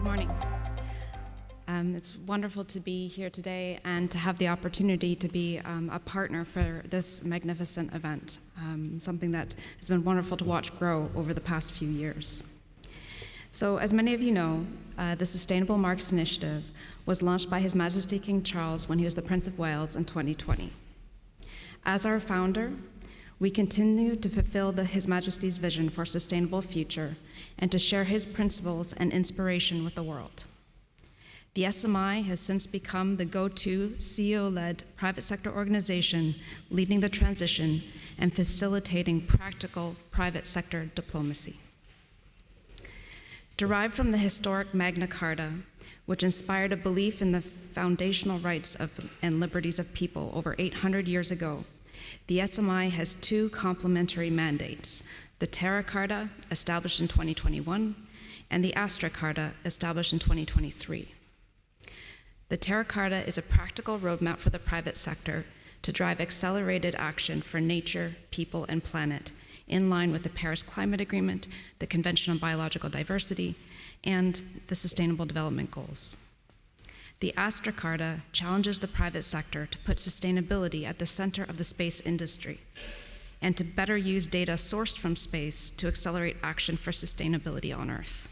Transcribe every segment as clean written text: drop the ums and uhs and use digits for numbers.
Good morning. It's wonderful to be here today and to have the opportunity to be a partner for this magnificent event, something that has been wonderful to watch grow over the past few years. So, as many of you know, the Sustainable Markets Initiative was launched by His Majesty King Charles when he was the Prince of Wales in 2020. As our founder, we continue to fulfill His Majesty's vision for a sustainable future and to share his principles and inspiration with the world. The SMI has since become the go-to CEO-led private sector organization leading the transition and facilitating practical private sector diplomacy. Derived from the historic Magna Carta, which inspired a belief in the foundational rights and liberties of people over 800 years ago, the SMI has two complementary mandates: the Terra Carta, established in 2021, and the Astra Carta, established in 2023. The Terra Carta is a practical roadmap for the private sector to drive accelerated action for nature, people, and planet, in line with the Paris Climate Agreement, the Convention on Biological Diversity, and the Sustainable Development Goals. The Astra Carta challenges the private sector to put sustainability at the center of the space industry and to better use data sourced from space to accelerate action for sustainability on Earth.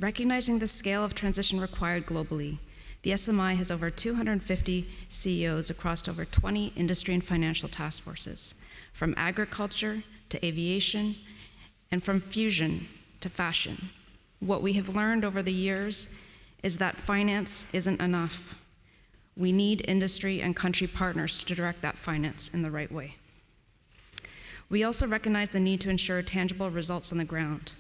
Recognizing the scale of transition required globally, the SMI has over 250 CEOs across over 20 industry and financial task forces, from agriculture to aviation, and from fusion to fashion. What we have learned over the years is that finance isn't enough. We need industry and country partners to direct that finance in the right way. We also recognize the need to ensure tangible results on the ground.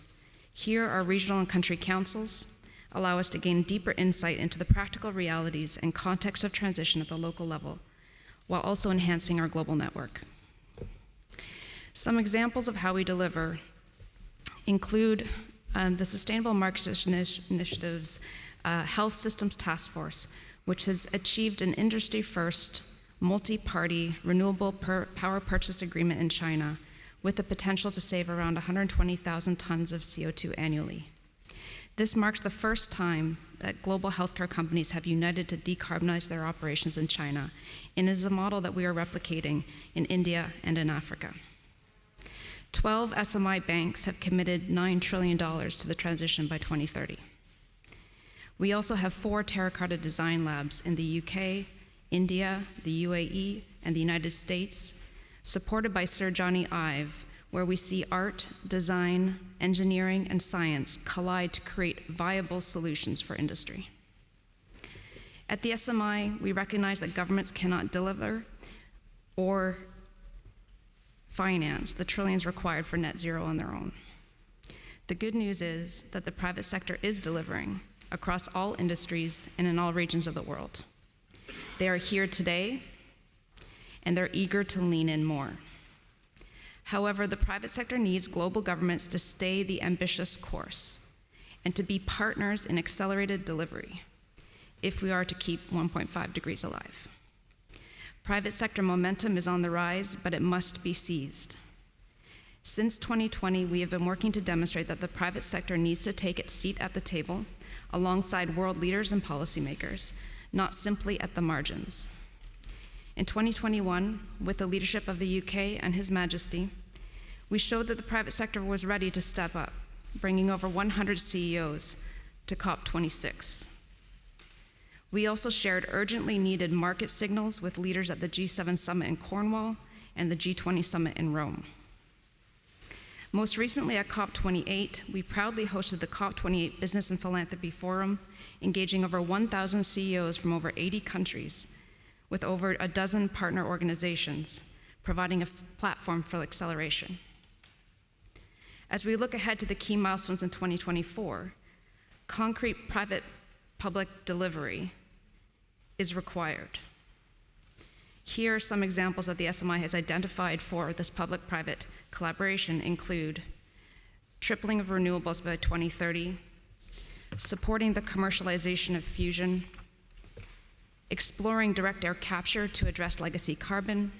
Here, our regional and country councils allow us to gain deeper insight into the practical realities and context of transition at the local level, while also enhancing our global network. Some examples of how we deliver include the Sustainable Markets Initiative's Health Systems Task Force, which has achieved an industry-first, multi-party renewable power purchase agreement in China, with the potential to save around 120,000 tons of CO2 annually. This marks the first time that global healthcare companies have united to decarbonize their operations in China, and is a model that we are replicating in India and in Africa. 12 SMI banks have committed $9 trillion to the transition by 2030. We also have 4 Terra Carta design labs in the UK, India, the UAE, and the United States, supported by Sir Johnny Ive, where we see art, design, engineering, and science collide to create viable solutions for industry. At the SMI, we recognize that governments cannot deliver or finance the trillions required for net zero on their own. The good news is that the private sector is delivering across all industries and in all regions of the world. They are here today, and they're eager to lean in more. However, the private sector needs global governments to stay the ambitious course and to be partners in accelerated delivery if we are to keep 1.5 degrees alive. Private sector momentum is on the rise, but it must be seized. Since 2020, we have been working to demonstrate that the private sector needs to take its seat at the table alongside world leaders and policymakers, not simply at the margins. In 2021, with the leadership of the UK and His Majesty, we showed that the private sector was ready to step up, bringing over 100 CEOs to COP26. We also shared urgently needed market signals with leaders at the G7 summit in Cornwall and the G20 summit in Rome. Most recently at COP28, we proudly hosted the COP28 Business and Philanthropy Forum, engaging over 1,000 CEOs from over 80 countries, with over a dozen partner organizations, providing a platform for acceleration. As we look ahead to the key milestones in 2024, concrete private-public delivery is required. Here are some examples that the SMI has identified for this public-private collaboration include tripling of renewables by 2030, supporting the commercialization of fusion, exploring direct air capture to address legacy carbon,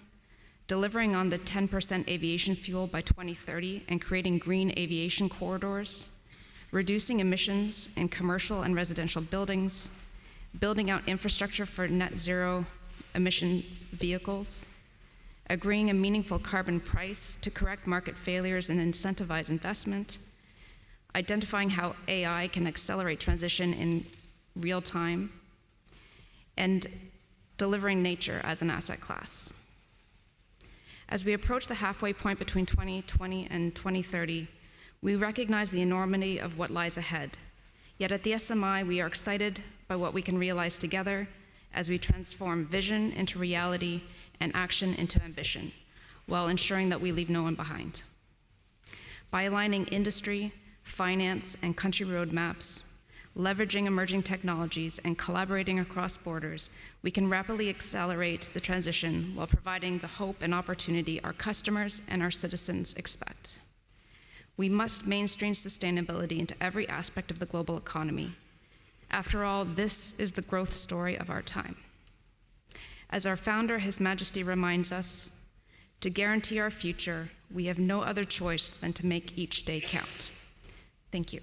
delivering on the 10% aviation fuel by 2030 and creating green aviation corridors, reducing emissions in commercial and residential buildings, building out infrastructure for net zero emission vehicles, agreeing a meaningful carbon price to correct market failures and incentivize investment, identifying how AI can accelerate transition in real time, and delivering nature as an asset class. As we approach the halfway point between 2020 and 2030, we recognize the enormity of what lies ahead. Yet at the SMI, we are excited by what we can realize together as we transform vision into reality and action into ambition, while ensuring that we leave no one behind. By aligning industry, finance, and country roadmaps, leveraging emerging technologies, and collaborating across borders, we can rapidly accelerate the transition while providing the hope and opportunity our customers and our citizens expect. We must mainstream sustainability into every aspect of the global economy. After all, this is the growth story of our time. As our founder, His Majesty, reminds us, to guarantee our future, we have no other choice than to make each day count. Thank you.